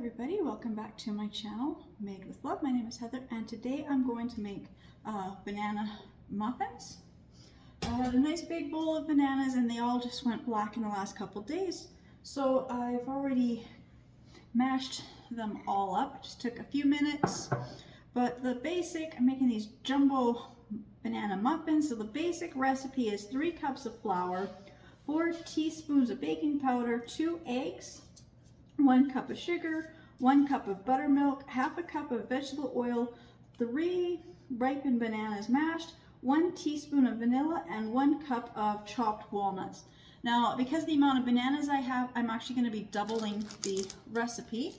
everybody, welcome back to my channel, Made with Love. My name is Heather and today I'm going to make banana muffins. I had a nice big bowl of bananas and they all just went black in the last couple days. So I've already mashed them all up. It just took a few minutes. But the basic, I'm making these jumbo banana muffins. So the basic recipe is 3 cups of flour, 4 teaspoons of baking powder, 2 eggs, 1 cup of sugar, 1 cup of buttermilk, half a cup of vegetable oil, 3 ripened bananas mashed, 1 teaspoon of vanilla, and 1 cup of chopped walnuts. Now, because of the amount of bananas I have, I'm actually going to be doubling the recipe.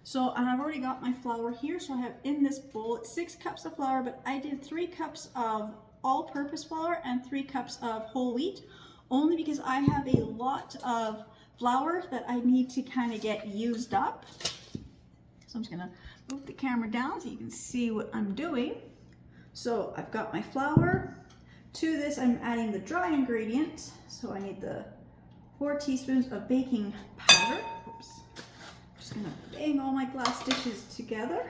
So I've already got my flour here, so I have in this bowl, it's 6 cups of flour, but I did 3 cups of all-purpose flour and 3 cups of whole wheat, only because I have a lot of flour that I need to kind of get used up. So I'm just gonna move the camera down so you can see what I'm doing. So I've got my flour. To this I'm adding the dry ingredients. So I need the 4 teaspoons of baking powder. Oops. I'm just gonna bang all my glass dishes together.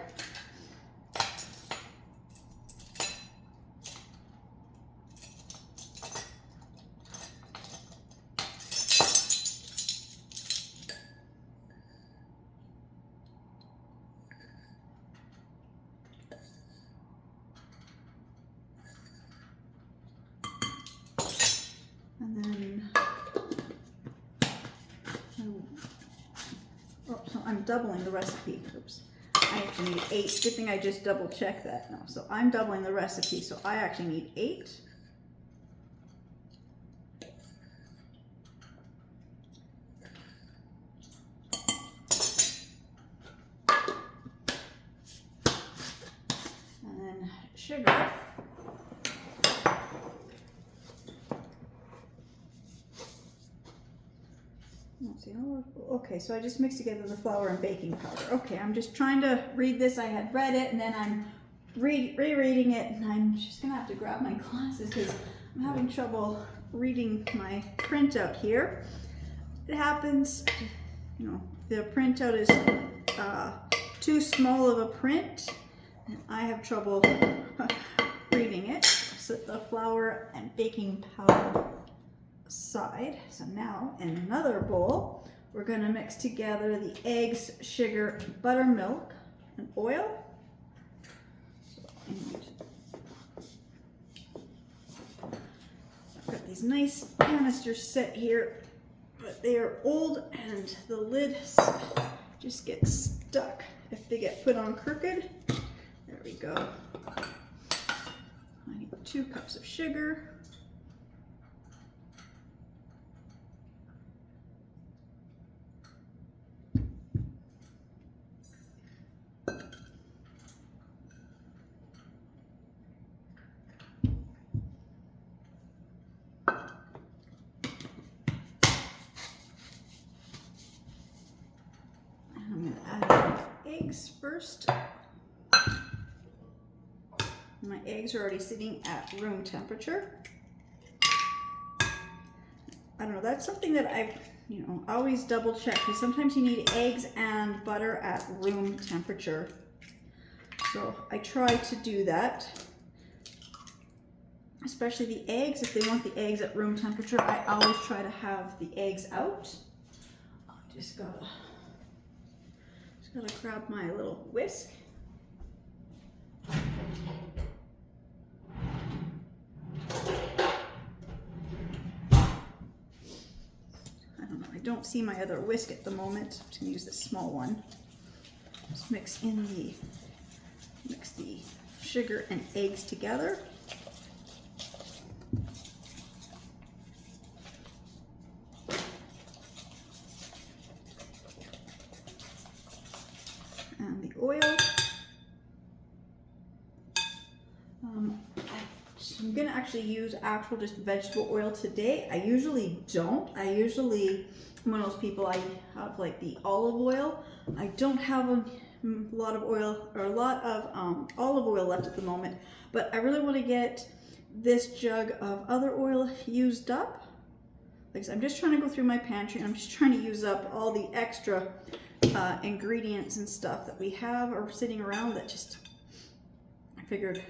And then, so I'm doubling the recipe. Oops. I actually need 8. Good thing I just double checked that now. So I'm doubling the recipe, so I actually need 8. And then sugar. Okay, so I just mixed together the flour and baking powder. Okay, I'm just trying to read this. I had read it and then I'm rereading it, and I'm just gonna have to grab my glasses because I'm having trouble reading my printout here. It happens, you know, the printout is too small of a print and I have trouble reading it. Set the flour and baking powder aside. So now in another bowl, we're going to mix together the eggs, sugar, buttermilk, and oil. So I've got these nice canisters set here, but they are old and the lid just gets stuck if they get put on crooked. There we go. I need 2 cups of sugar. I'm going to add eggs first. My eggs are already sitting at room temperature. I don't know, that's something that I've, always double check, because sometimes you need eggs and butter at room temperature. So I try to do that. Especially the eggs, if they want the eggs at room temperature, I always try to have the eggs out. I just gotta grab my little whisk. I don't know, I don't see my other whisk at the moment. I'm just gonna use this small one. Just mix the sugar and eggs together. And the oil. I'm going to actually use actual just vegetable oil today. I usually don't. I'm one of those people, I have like the olive oil. I don't have a lot of oil or a lot of olive oil left at the moment, but I really want to get this jug of other oil used up. Like I said, I'm just trying to go through my pantry and I'm just trying to use up all the extra ingredients and stuff that we have are sitting around that just, I figured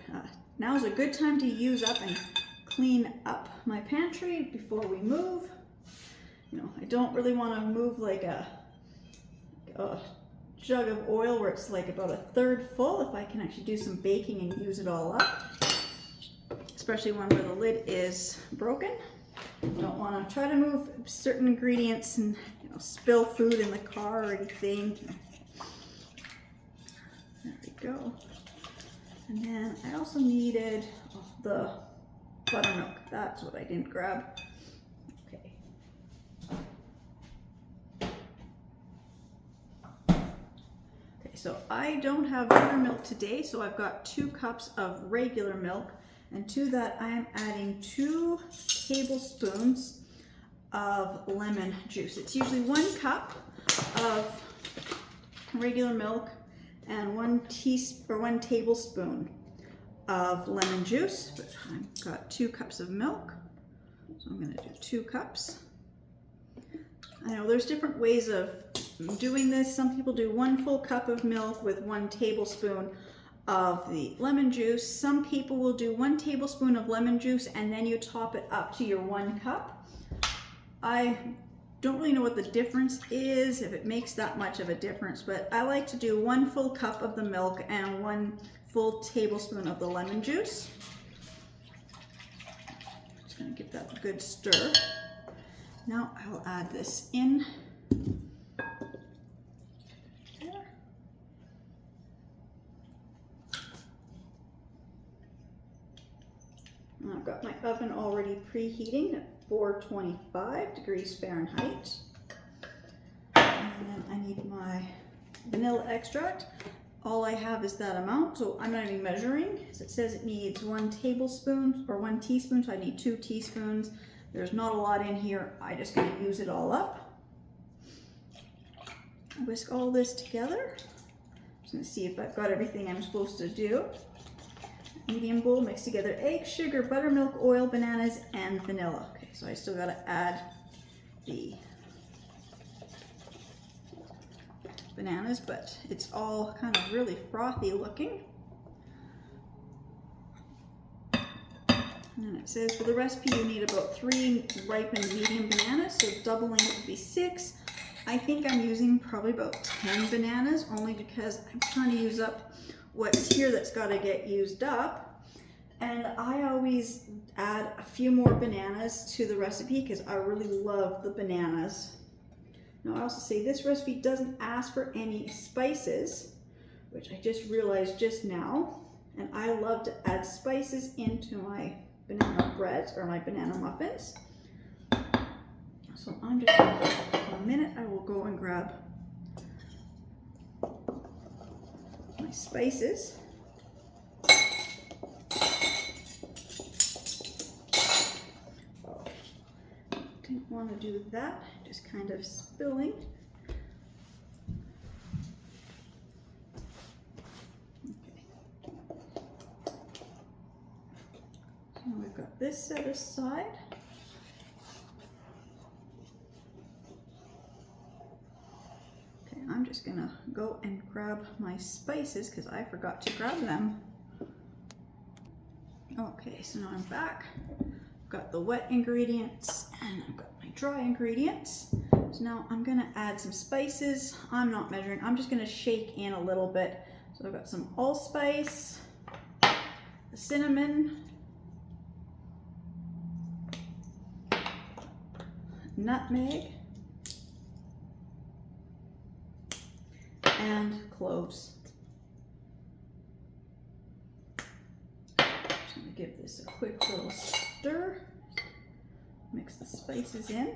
now's a good time to use up and clean up my pantry before we move. You know, I don't really want to move like a jug of oil where it's like about a third full, if I can actually do some baking and use it all up, especially one where the lid is broken. Don't want to try to move certain ingredients and, you know, spill food in the car or anything. There we go. And then I also needed the buttermilk. That's what I didn't grab. Okay. Okay, so I don't have buttermilk today, so I've got 2 cups of regular milk, and to that I am adding 2 tablespoons of lemon juice. It's usually 1 cup of regular milk and 1 tablespoon of lemon juice, but I've got 2 cups of milk, so I'm going to do 2 cups. I know there's different ways of doing this. Some people do 1 full cup of milk with 1 tablespoon of the lemon juice. Some people will do 1 tablespoon of lemon juice and then you top it up to your 1 cup. I don't really know what the difference is, if it makes that much of a difference, but I like to do 1 full cup of the milk and 1 full tablespoon of the lemon juice. Just going to give that a good stir. Now I will add this in. I've got my oven already preheating at 425 degrees Fahrenheit. And then I need my vanilla extract. All I have is that amount, so I'm not even measuring. As it says it needs 1 tablespoon or 1 teaspoon, so I need 2 teaspoons. There's not a lot in here. I'm just going to use it all up. Whisk all this together. Just going to see if I've got everything I'm supposed to do. Medium bowl, mix together egg, sugar, buttermilk, oil, bananas, and vanilla. Okay, so I still got to add the bananas, but it's all kind of really frothy looking. And then it says for the recipe you need about 3 ripened medium bananas, so doubling it would be 6. I think I'm using probably about 10 bananas, only because I'm trying to use up what's here that's got to get used up. And I always add a few more bananas to the recipe because I really love the bananas. Now I also say this recipe doesn't ask for any spices, which I just realized just now. And I love to add spices into my banana breads or my banana muffins. So I'm just going to, in a minute, I will go and grab my spices. Oh, didn't want to do that, just kind of spilling. Okay. So we've got this set aside. I'm just gonna go and grab my spices because I forgot to grab them. Okay, so now I'm back. I've got the wet ingredients and I've got my dry ingredients. So now I'm gonna add some spices. I'm not measuring, I'm just gonna shake in a little bit. So I've got some allspice, the cinnamon, nutmeg, and cloves. Just going to give this a quick little stir. Mix the spices in.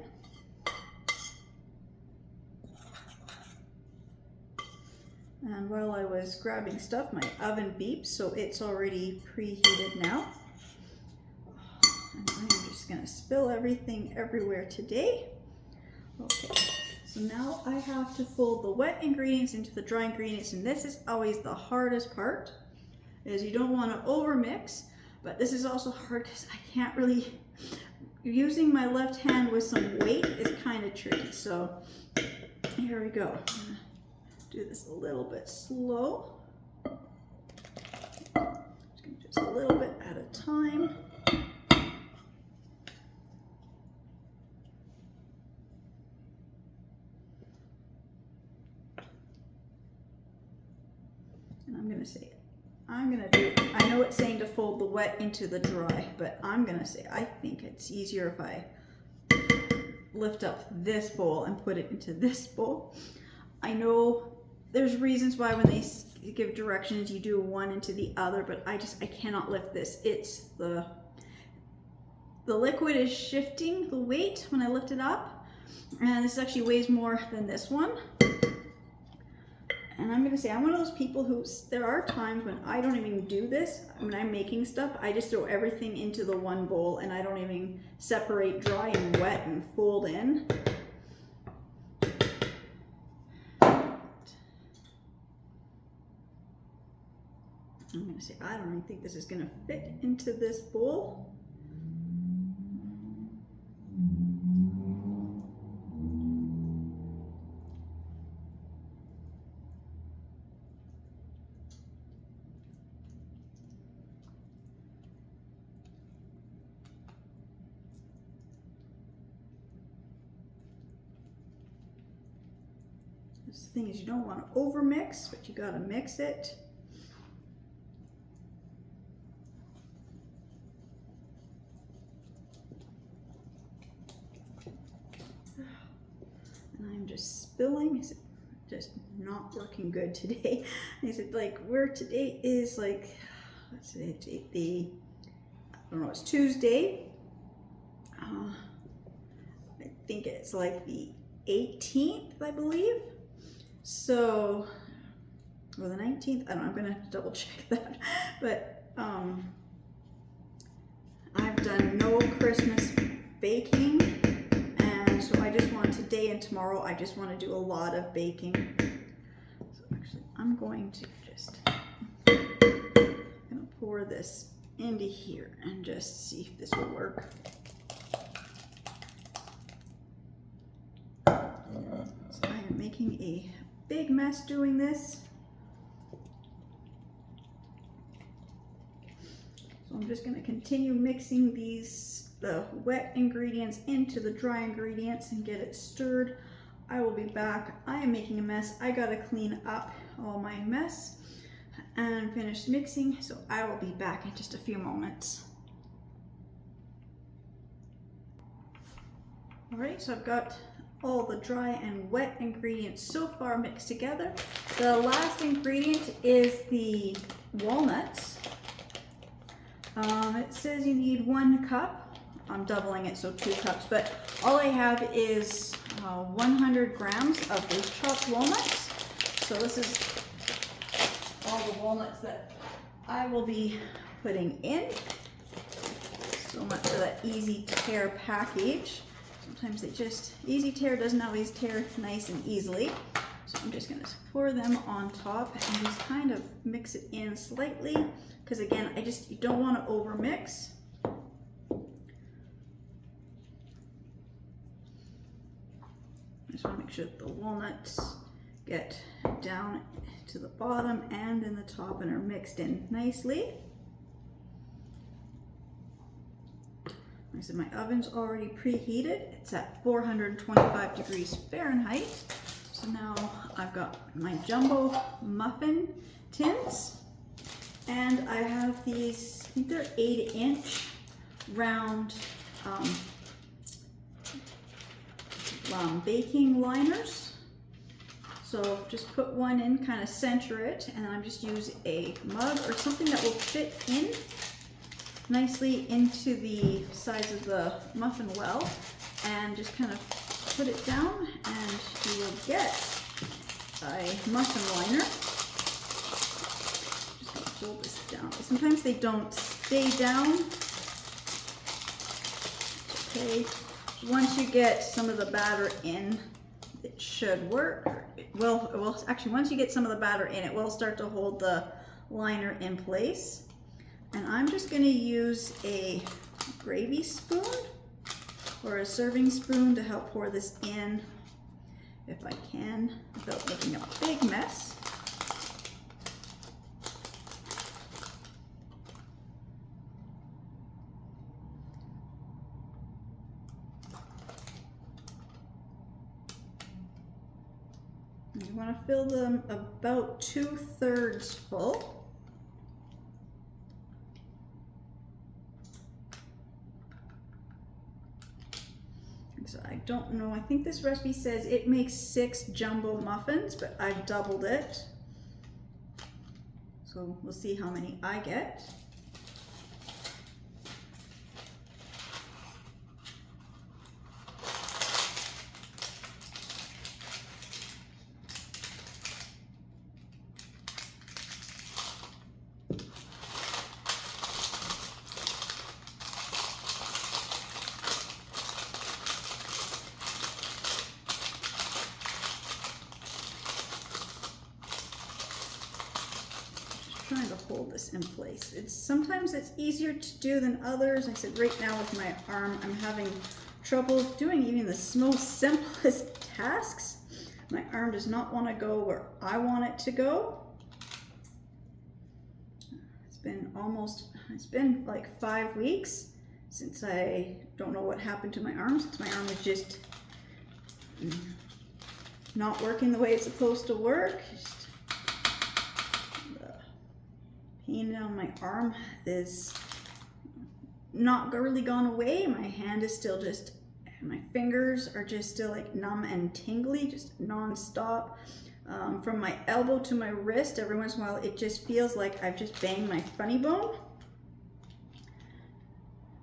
And while I was grabbing stuff, my oven beeps, so it's already preheated now. And I'm just going to spill everything everywhere today. Okay. So now I have to fold the wet ingredients into the dry ingredients, and this is always the hardest part, is you don't want to overmix, but this is also hard because I can't really, using my left hand with some weight is kind of tricky. So here we go. do this a little bit slow. Just a little bit at a time. And I'm gonna say, I know it's saying to fold the wet into the dry, but I'm gonna say, I think it's easier if I lift up this bowl and put it into this bowl. I know there's reasons why when they give directions you do one into the other, but I cannot lift this. It's the liquid is shifting the weight when I lift it up, and this actually weighs more than this one. And I'm gonna say, I'm one of those people who, there are times when I don't even do this. When I'm making stuff, I just throw everything into the one bowl and I don't even separate dry and wet and fold in. I'm gonna say, I don't even think this is gonna fit into this bowl. The thing is, you don't want to over mix, but you got to mix it. And I'm just spilling. Is it just not working good today? I said, like, where today is, like, let's say I don't know, it's Tuesday. I think it's like the 18th, I believe. So, or the 19th, I don't know, I'm gonna double check that. But I've done no Christmas baking, and so I just want today and tomorrow, I just want to do a lot of baking. So actually, I'm going to just gonna pour this into here and just see if this will work. So I am making a big mess doing this. So I'm just going to continue mixing the wet ingredients into the dry ingredients and get it stirred. I will be back. I am making a mess. I got to clean up all my mess and finish mixing. So I will be back in just a few moments. All right, so I've got all the dry and wet ingredients so far mixed together. The last ingredient is the walnuts. It says you need 1 cup. I'm doubling it, so 2 cups, but all I have is 100 grams of those chopped walnuts. So this is all the walnuts that I will be putting in. So much for that easy tear package. Sometimes they just, easy tear doesn't always tear nice and easily. So I'm just gonna pour them on top and just kind of mix it in slightly. Because again, you don't wanna over mix. I just wanna make sure that the walnuts get down to the bottom and in the top and are mixed in nicely. Like I said, my oven's already preheated. It's at 425 degrees Fahrenheit. So now I've got my jumbo muffin tins, and I have these, I think they're 8-inch round baking liners. So just put one in, kind of center it, and then I'm just use a mug or something that will fit in nicely into the sides of the muffin well, and just kind of put it down, and you will get a muffin liner. Just gonna hold this down. Sometimes they don't stay down. Okay, once you get some of the batter in, it should work. Well, actually, once you get some of the batter in, it will start to hold the liner in place. And I'm just going to use a gravy spoon or a serving spoon to help pour this in, if I can, without making making a big mess. You want to fill them about 2/3 full. So I don't know, I think this recipe says it makes 6 jumbo muffins, but I've doubled it. So we'll see how many I get. Trying to hold this in place. Sometimes it's easier to do than others. I said right now with my arm, I'm having trouble doing even the most simplest tasks. My arm does not want to go where I want it to go. It's been like 5 weeks since I don't know what happened to my arm, since my arm is just not working the way it's supposed to work. Pain on my arm is not really gone away. My hand is still just, my fingers are just still like numb and tingly, just non-stop. From my elbow to my wrist, every once in a while, it just feels like I've just banged my funny bone.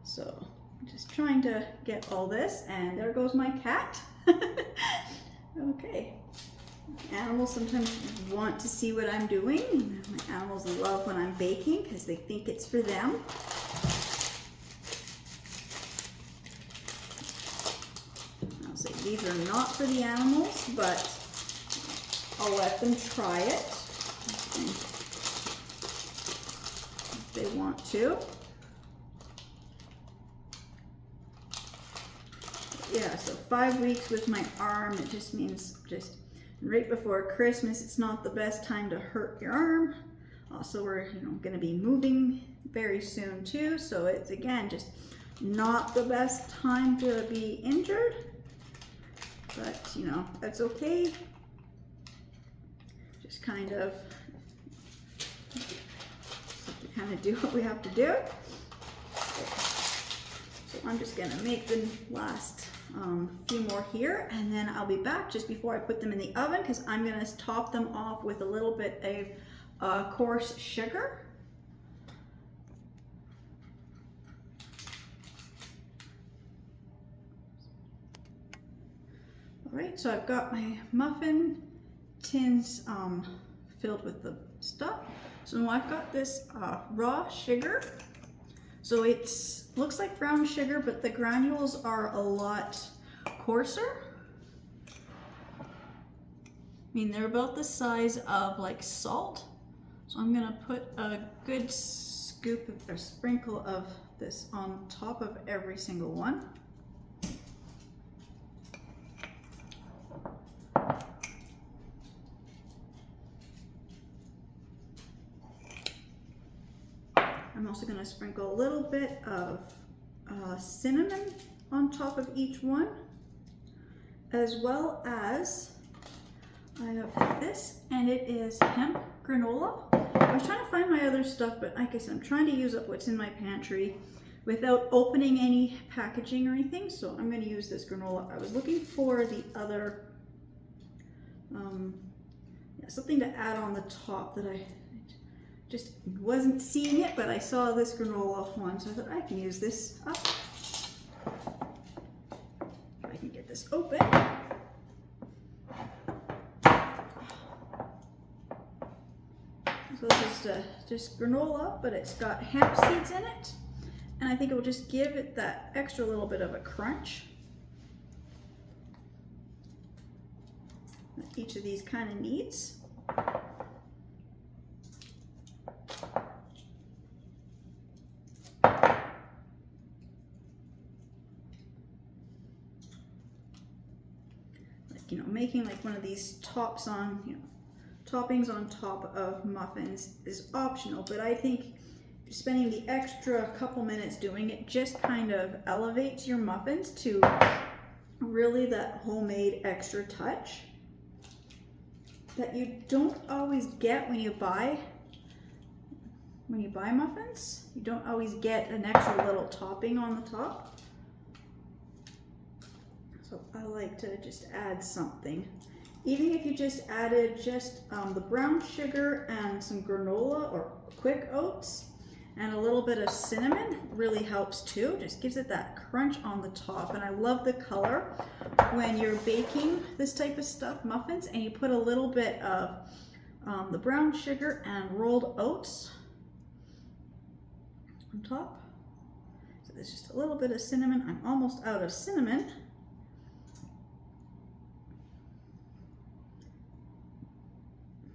So I'm just trying to get all this, and there goes my cat. Okay. Animals sometimes want to see what I'm doing. My animals love when I'm baking because they think it's for them. I'll say these are not for the animals, but I'll let them try it if they want to. Yeah, so 5 weeks with my arm, it just means just right before Christmas. It's not the best time to hurt your arm. Also, we're going to be moving very soon too, so it's again just not the best time to be injured. But that's okay. Just kind of do what we have to do. So I'm just going to make the last few more here, and then I'll be back just before I put them in the oven because I'm going to top them off with a little bit of coarse sugar. All right, so I've got my muffin tins filled with the stuff. So now I've got this raw sugar. So it looks like brown sugar, but the granules are a lot coarser. I mean, they're about the size of like salt. So I'm gonna put a good scoop or sprinkle of this on top of every single one. I'm also going to sprinkle a little bit of cinnamon on top of each one, as well as I have this, and it is hemp granola. I was trying to find my other stuff, but like I said, I'm trying to use up what's in my pantry without opening any packaging or anything, so I'm going to use this granola. I was looking for the other, something to add on the top that I just wasn't seeing it, but I saw this granola one, so I thought I can use this up. If I can get this open. So this is just granola, but it's got hemp seeds in it, and I think it will just give it that extra little bit of a crunch that each of these kind of needs. making like one of these tops on, you know, toppings on top of muffins is optional, but I think spending the extra couple minutes doing it just kind of elevates your muffins to really that homemade extra touch that you don't always get when you buy muffins. You don't always get an extra little topping on the top. So I like to just add something. Even if you just added just the brown sugar and some granola or quick oats and a little bit of cinnamon really helps too. Just gives it that crunch on the top. And I love the color when you're baking this type of stuff, muffins, and you put a little bit of the brown sugar and rolled oats on top. So there's just a little bit of cinnamon. I'm almost out of cinnamon.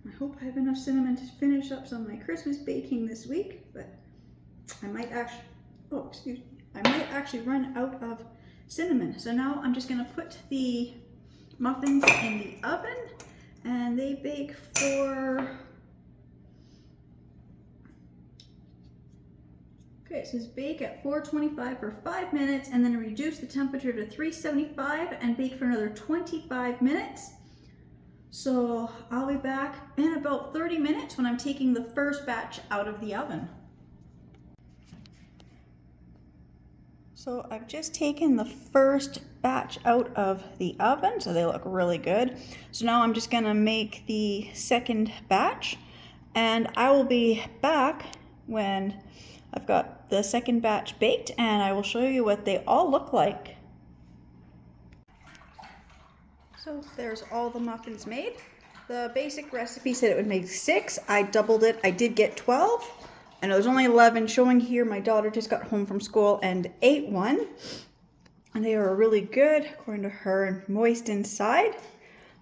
I hope I have enough cinnamon to finish up some of my Christmas baking this week, but I might actually run out of cinnamon. So now I'm just gonna put the muffins in the oven and they bake for, okay, it says bake at 425 for 5 minutes and then reduce the temperature to 375 and bake for another 25 minutes. So I'll be back in about 30 minutes when I'm taking the first batch out of the oven. So I've just taken the first batch out of the oven, so they look really good. So now I'm just gonna make the second batch, and I will be back when I've got the second batch baked, and I will show you what they all look like. So there's all the muffins made. The basic recipe said it would make 6. I doubled it. I did get 12. And it was only 11 showing here. My daughter just got home from school and ate one. And they are really good, according to her, and moist inside. So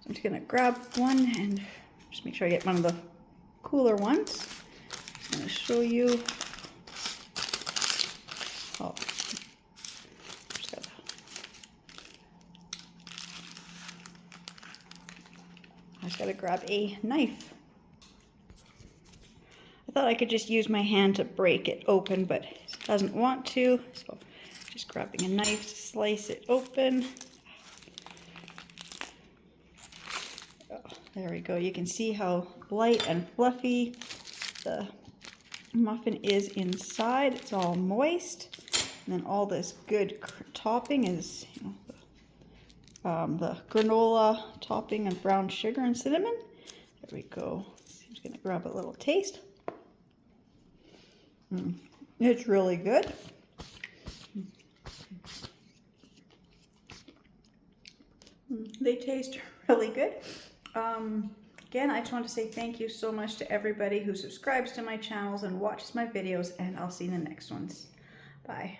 I'm just going to grab one and just make sure I get one of the cooler ones. I'm going to show you. Oh. I just gotta grab a knife. I thought I could just use my hand to break it open, but it doesn't want to. So just grabbing a knife to slice it open. Oh, there we go. You can see how light and fluffy the muffin is inside. It's all moist. And then all this good topping is, you know, the granola topping and brown sugar and cinnamon. There we go. I'm just going to grab a little taste. It's really good. They taste really good. Again, I just want to say thank you so much to everybody who subscribes to my channels and watches my videos, and I'll see you in the next ones. Bye.